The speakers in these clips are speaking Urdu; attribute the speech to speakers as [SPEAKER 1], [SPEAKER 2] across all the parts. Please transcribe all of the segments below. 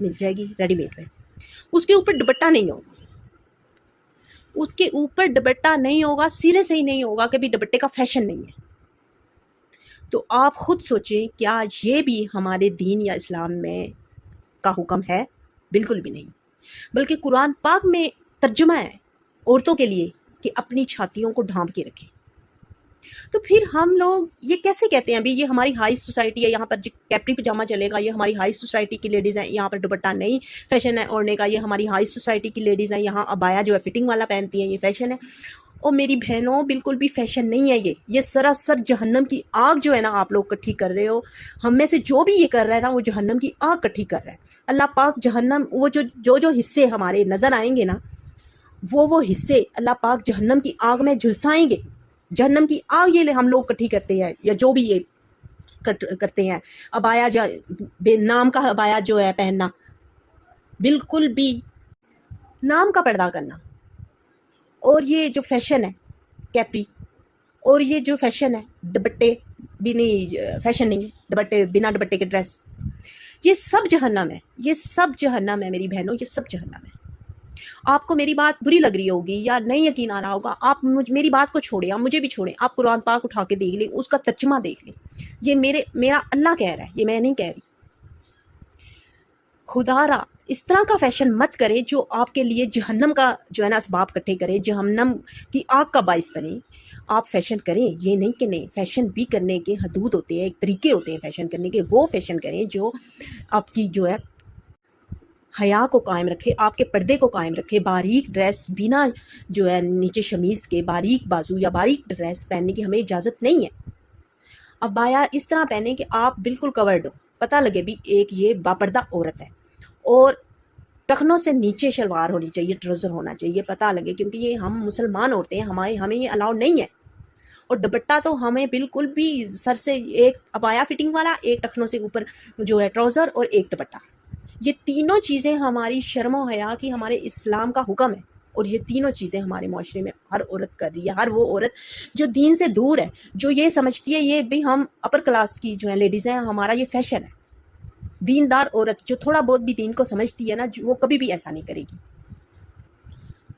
[SPEAKER 1] مل جائے گی ریڈی میڈ میں، اس کے اوپر دوپٹہ نہیں ہوگا، اس کے اوپر دوپٹہ نہیں ہوگا، سرے سے ہی نہیں ہوگا، کبھی دوپٹے کا فیشن نہیں ہے۔ تو آپ خود سوچیں کیا یہ بھی ہمارے دین یا اسلام میں کا حکم ہے؟ بالکل بھی نہیں، بلکہ قرآن پاک میں ترجمہ ہے عورتوں کے لیے کہ اپنی چھاتیوں کو ڈھانپ کے رکھیں۔ تو پھر ہم لوگ یہ کیسے کہتے ہیں ابھی یہ ہماری ہائی سوسائٹی ہے، یہاں پر کیپری پجامہ چلے گا، یہ ہماری ہائی سوسائٹی کی لیڈیز ہیں، یہاں پر دوپٹہ نہیں فیشن ہے اوڑھنے کا، یہ ہماری ہائی سوسائٹی کی لیڈیز ہیں، یہاں عبایا جو ہے فٹنگ والا پہنتی ہیں، یہ فیشن ہے۔ اور میری بہنوں بالکل بھی فیشن نہیں ہے یہ سراسر جہنم کی آگ جو ہے نا آپ لوگ کٹھی کر رہے ہو۔ ہم میں سے جو بھی یہ کر رہا ہے نا وہ جہنم کی آگ کٹھی کر رہا ہے۔ اللہ پاک جہنم وہ جو حصے ہمارے نظر آئیں گے نا وہ حصے اللہ پاک جہنم کی آگ میں جھلسائیں گے۔ جہنم کی آگ یہ ہم لوگ کٹھی کرتے ہیں یا جو بھی یہ کرتے ہیں، عبایا بے نام کا عبایا جو ہے پہننا، بالکل بھی نام کا پردہ کرنا، اور یہ جو فیشن ہے کیپری، اور یہ جو فیشن ہے دوپٹے بھی نہیں، فیشن نہیں دوپٹے، بنا دوپٹے کے ڈریس، یہ سب جہنم ہے، یہ سب جہنم ہے میری بہنوں، یہ سب جہنم ہے۔ آپ کو میری بات بری لگ رہی ہوگی یا نہیں یقین آ رہا ہوگا، آپ میری بات کو چھوڑیں، آپ مجھے بھی چھوڑیں، آپ قرآن پاک اٹھا کے دیکھ لیں، اس کا ترجمہ دیکھ لیں، یہ میرا اللہ کہہ رہا ہے، یہ میں نہیں کہہ رہی۔ خدا را اس طرح کا فیشن مت کریں جو آپ کے لیے جہنم کا جو ہے نا اسباب کٹھے کرے، جہنم کی آگ کا باعث بنے۔ آپ فیشن کریں، یہ نہیں کہ نہیں، فیشن بھی کرنے کے حدود ہوتے ہیں، ایک طریقے ہوتے ہیں فیشن کرنے کے، وہ فیشن کریں جو آپ کی جو ہے حیا کو قائم رکھے، آپ کے پردے کو قائم رکھے۔ باریک ڈریس بنا جو ہے نیچے شمیز کے باریک بازو یا باریک ڈریس پہننے کی ہمیں اجازت نہیں ہے۔ عبایا اس طرح پہنیں کہ آپ بالکل کورڈ ہو، پتہ لگے بھی ایک یہ باپردہ عورت ہے، اور ٹخنوں سے نیچے شلوار ہونی چاہیے، ٹراؤزر ہونا چاہیے، پتہ لگے، کیونکہ یہ ہم مسلمان عورتیں ہیں، ہمیں یہ الاؤ نہیں ہے۔ اور دوپٹہ تو ہمیں بالکل بھی سر سے ایک عبایا فٹنگ والا، ایک ٹخنوں سے اوپر جو ہے ٹراؤزر، اور ایک دوپٹہ، یہ تینوں چیزیں ہماری شرم و حیا کی ہمارے اسلام کا حکم ہے، اور یہ تینوں چیزیں ہمارے معاشرے میں ہر عورت کر رہی ہے۔ ہر وہ عورت جو دین سے دور ہے، جو یہ سمجھتی ہے یہ بھی ہم اپر کلاس کی جو ہیں لیڈیز ہیں، ہمارا یہ فیشن ہے۔ دیندار عورت جو تھوڑا بہت بھی دین کو سمجھتی ہے نا، وہ کبھی بھی ایسا نہیں کرے گی۔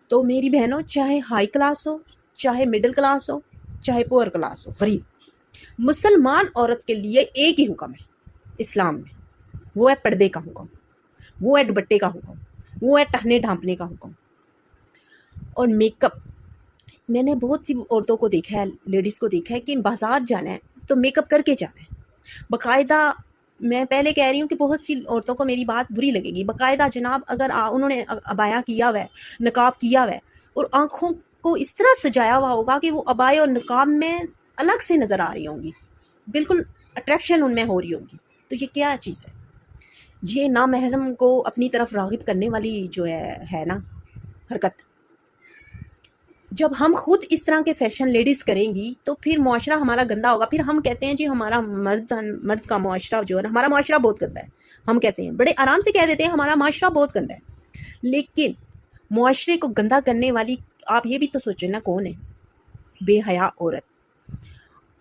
[SPEAKER 1] تو میری بہنوں، چاہے ہائی کلاس ہو، چاہے مڈل کلاس ہو، چاہے پور کلاس ہو، غریب، مسلمان عورت کے لیے ایک ہی حکم ہے اسلام میں، وہ ہے پردے کا حکم، وہ ہے دوپٹے کا حکم، وہ ہے ٹہنے ڈھانپنے کا حکم۔ اور میک اپ، میں نے بہت سی عورتوں کو دیکھا ہے، لیڈیز کو دیکھا ہے کہ بازار جانا ہے تو میک اپ کر کے جانا ہے باقاعدہ۔ میں پہلے کہہ رہی ہوں کہ بہت سی عورتوں کو میری بات بری لگے گی، باقاعدہ جناب اگر انہوں نے عبایا کیا ہوا ہے، نقاب کیا ہوا ہے، اور آنکھوں کو اس طرح سجایا ہوا ہوگا کہ وہ عبایا اور نقاب میں الگ سے نظر آ رہی ہوں گی، بالکل اٹریکشن ان میں ہو رہی ہوگی، تو یہ کیا چیز ہے؟ یہ نامحرم کو اپنی طرف راغب کرنے والی جو ہے نا حرکت۔ جب ہم خود اس طرح کے فیشن لیڈیز کریں گی تو پھر معاشرہ ہمارا گندا ہوگا۔ پھر ہم کہتے ہیں جی ہمارا مرد کا معاشرہ جو ہے نا، ہمارا معاشرہ بہت گندا ہے، ہم کہتے ہیں، بڑے آرام سے کہہ دیتے ہیں ہمارا معاشرہ بہت گندا ہے، لیکن معاشرے کو گندا کرنے والی آپ یہ بھی تو سوچیں نا کون ہے؟ بے حیا عورت۔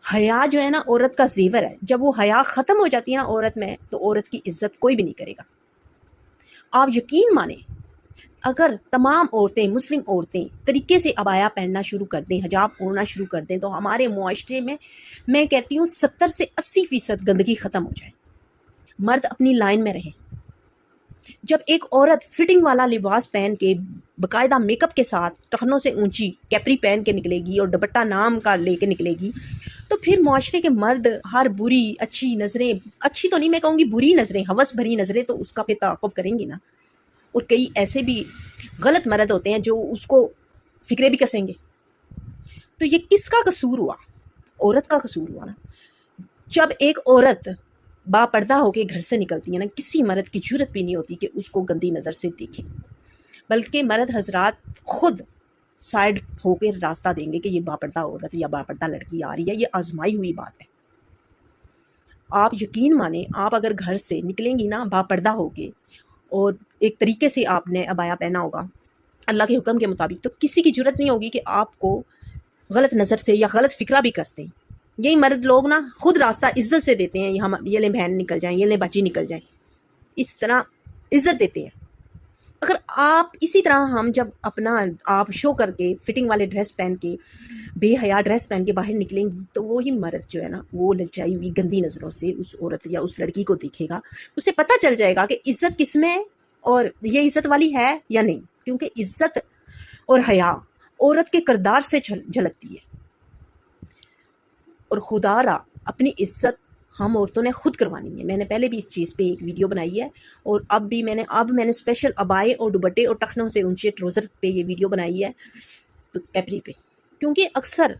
[SPEAKER 1] حیا جو ہے نا عورت کا زیور ہے، جب وہ حیا ختم ہو جاتی ہے نا عورت میں، تو عورت کی عزت کوئی بھی نہیں کرے گا۔ آپ یقین مانیں، اگر تمام عورتیں، مسلم عورتیں طریقے سے عبایا پہننا شروع کر دیں، حجاب اوڑھنا شروع کر دیں، تو ہمارے معاشرے میں کہتی ہوں 70 سے 80% گندگی ختم ہو جائے۔ مرد اپنی لائن میں رہے۔ جب ایک عورت فٹنگ والا لباس پہن کے باقاعدہ میک اپ کے ساتھ ٹخنوں سے اونچی کیپری پہن کے نکلے گی اور دوپٹہ نام کا لے کے نکلے گی، تو پھر معاشرے کے مرد ہر بری اچھی نظریں، اچھی تو نہیں میں کہوں گی، بری نظریں، ہوس بھری نظریں تو اس کا پھر تعاقب کریں گی نا۔ اور کئی ایسے بھی غلط مرد ہوتے ہیں جو اس کو فکرے بھی کسیں گے۔ تو یہ کس کا قصور ہوا؟ عورت کا قصور ہوا نا۔ جب ایک عورت با پردہ ہو کے گھر سے نکلتی ہے نا، کسی مرد کی جرت بھی نہیں ہوتی کہ اس کو گندی نظر سے دیکھے، بلکہ مرد حضرات خود سائڈ ہو کے راستہ دیں گے کہ یہ با پردہ عورت یا با پردہ لڑکی آ رہی ہے، یہ آزمائی ہوئی بات ہے۔ آپ یقین مانیں، آپ اگر گھر سے نکلیں گی نا با پردہ ہو کے، اور ایک طریقے سے آپ نے عبایا پہنا ہوگا اللہ کے حکم کے مطابق، تو کسی کی جرت نہیں ہوگی کہ آپ کو غلط نظر سے یا غلط فکرہ بھی کس دیں۔ یہی مرد لوگ نا خود راستہ عزت سے دیتے ہیں، یہ لیں بہن نکل جائیں، یہ لیں بچی نکل جائیں، اس طرح عزت دیتے ہیں. اگر آپ اسی طرح ہم جب اپنا آپ شو کر کے فٹنگ والے ڈریس پہن کے بے حیا ڈریس پہن کے باہر نکلیں گی تو وہی مرد جو ہے نا وہ للچائی ہوئی گندی نظروں سے اس عورت یا اس لڑکی کو دیکھے گا. اسے پتہ چل جائے گا کہ عزت کس میں ہے اور یہ عزت والی ہے یا نہیں. کیونکہ عزت اور حیا عورت کے کردار سے جھلکتی ہے. اور خدا را اپنی عزت ہم عورتوں نے خود کروانی ہے. میں نے پہلے بھی اس چیز پہ ایک ویڈیو بنائی ہے اور اب میں نے اسپیشل ابائے اور دوپٹے اور ٹخنوں سے اونچے ٹروزر پہ یہ ویڈیو بنائی ہے کیپری پہ. کیونکہ اکثر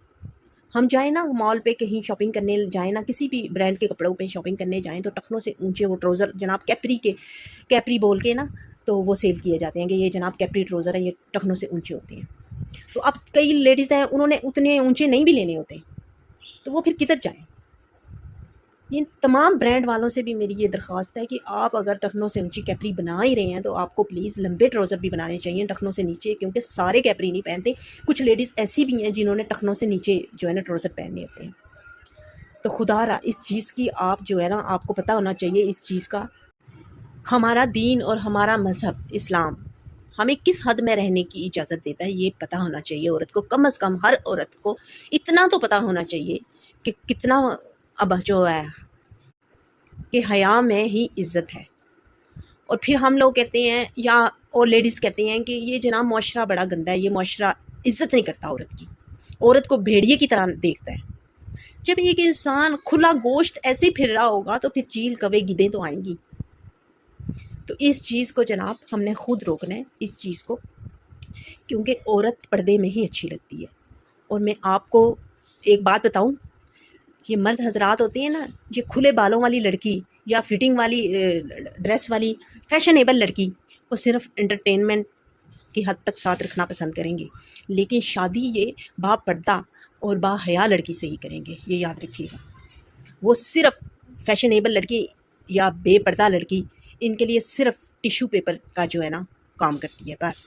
[SPEAKER 1] ہم جائیں نا مال پہ کہیں شاپنگ کرنے جائیں نا کسی بھی برانڈ کے کپڑوں پہ شاپنگ کرنے جائیں تو ٹخنوں سے اونچے وہ ٹروزر جناب کیپری بول کے نا تو وہ سیل کیے جاتے ہیں کہ یہ جناب کیپری ٹروزر ہے, یہ ٹخنوں سے اونچے ہوتے ہیں. تو اب کئی لیڈیز ہیں انہوں نے اتنے اونچے نہیں بھی لینے ہوتے تو وہ پھر کدھر جائیں. یہ تمام برانڈ والوں سے بھی میری یہ درخواست ہے کہ آپ اگر ٹخنوں سے اونچی کیپری بنا ہی رہے ہیں تو آپ کو پلیز لمبے ٹروزر بھی بنانے چاہیے ٹخنوں سے نیچے. کیونکہ سارے کیپری نہیں پہنتے, کچھ لیڈیز ایسی بھی ہیں جنہوں نے ٹخنوں سے نیچے جو ہے نا ٹروزر پہننے ہوتے ہیں. تو خدا را اس چیز کی آپ جو ہے نا آپ کو پتہ ہونا چاہیے اس چیز کا. ہمارا دین اور ہمارا مذہب اسلام ہمیں کس حد میں رہنے کی اجازت دیتا ہے یہ پتہ ہونا چاہیے عورت کو. کم از کم ہر عورت کو اتنا تو پتہ ہونا چاہیے کہ کتنا اب جو ہے کہ حیا میں ہی عزت ہے. اور پھر ہم لوگ کہتے ہیں یا اور لیڈیز کہتے ہیں کہ یہ جناب معاشرہ بڑا گندا ہے, یہ معاشرہ عزت نہیں کرتا عورت کی, عورت کو بھیڑیے کی طرح دیکھتا ہے. جب ایک انسان کھلا گوشت ایسے ہی پھر رہا ہوگا تو پھر چیل کوے گدھیں تو آئیں گی. تو اس چیز کو جناب ہم نے خود روکنا ہے اس چیز کو, کیونکہ عورت پردے میں ہی اچھی لگتی ہے. اور میں آپ کو ایک بات بتاؤں, یہ مرد حضرات ہوتے ہیں نا یہ کھلے بالوں والی لڑکی یا فٹنگ والی ڈریس والی فیشنیبل لڑکی کو صرف انٹرٹینمنٹ کی حد تک ساتھ رکھنا پسند کریں گے, لیکن شادی یہ با پردہ اور با حیا لڑکی سے ہی کریں گے. یہ یاد رکھیے گا. وہ صرف فیشنیبل لڑکی یا بے پردہ لڑکی ان کے لیے صرف ٹیشو پیپر کا جو ہے نا کام کرتی ہے بس.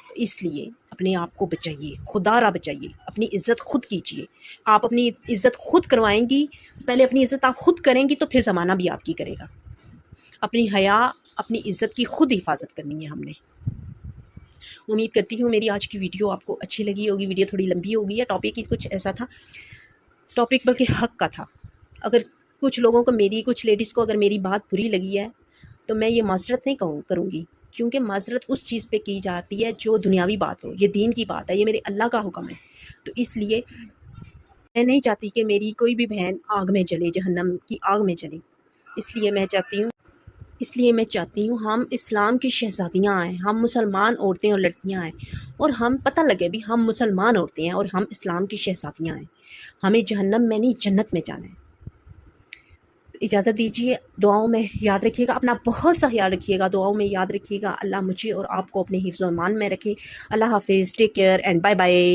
[SPEAKER 1] تو اس لیے اپنے آپ کو بچائیے, خدا را بچائیے, اپنی عزت خود کیجیے. آپ اپنی عزت خود کروائیں گی, پہلے اپنی عزت آپ خود کریں گی تو پھر زمانہ بھی آپ کی کرے گا. اپنی حیا اپنی عزت کی خود حفاظت کرنی ہے ہم نے. امید کرتی ہوں میری آج کی ویڈیو آپ کو اچھی لگی ہوگی. ویڈیو تھوڑی لمبی ہو گئی ہے, ٹاپک ہی کچھ ایسا تھا, ٹاپک بلکہ حق کا تھا. اگر کچھ لوگوں کو کچھ لیڈیز کو اگر میری بات بری لگی ہے تو میں یہ معذرت نہیں کروں گی, کیونکہ معذرت اس چیز پہ کی جاتی ہے جو دنیاوی بات ہو. یہ دین کی بات ہے, یہ میرے اللہ کا حکم ہے. تو اس لیے میں نہیں چاہتی کہ میری کوئی بھی بہن آگ میں جلے, جہنم کی آگ میں جلے. اس لیے میں چاہتی ہوں ہم اسلام کی شہزادیاں آئیں, ہم مسلمان عورتیں اور لڑکیاں آئیں اور ہم پتہ لگے بھی ہم مسلمان عورتیں ہیں اور ہم اسلام کی شہزادیاں آئیں. ہمیں جہنم میں نہیں جنت میں جانا ہے. اجازت دیجیے, دعاؤں میں یاد رکھیے گا, اپنا بہت سا خیال رکھیے گا, دعاؤں میں یاد رکھیے گا. اللہ مجھے اور آپ کو اپنے حفظ و امان میں رکھے. اللہ حافظ, take care and bye bye.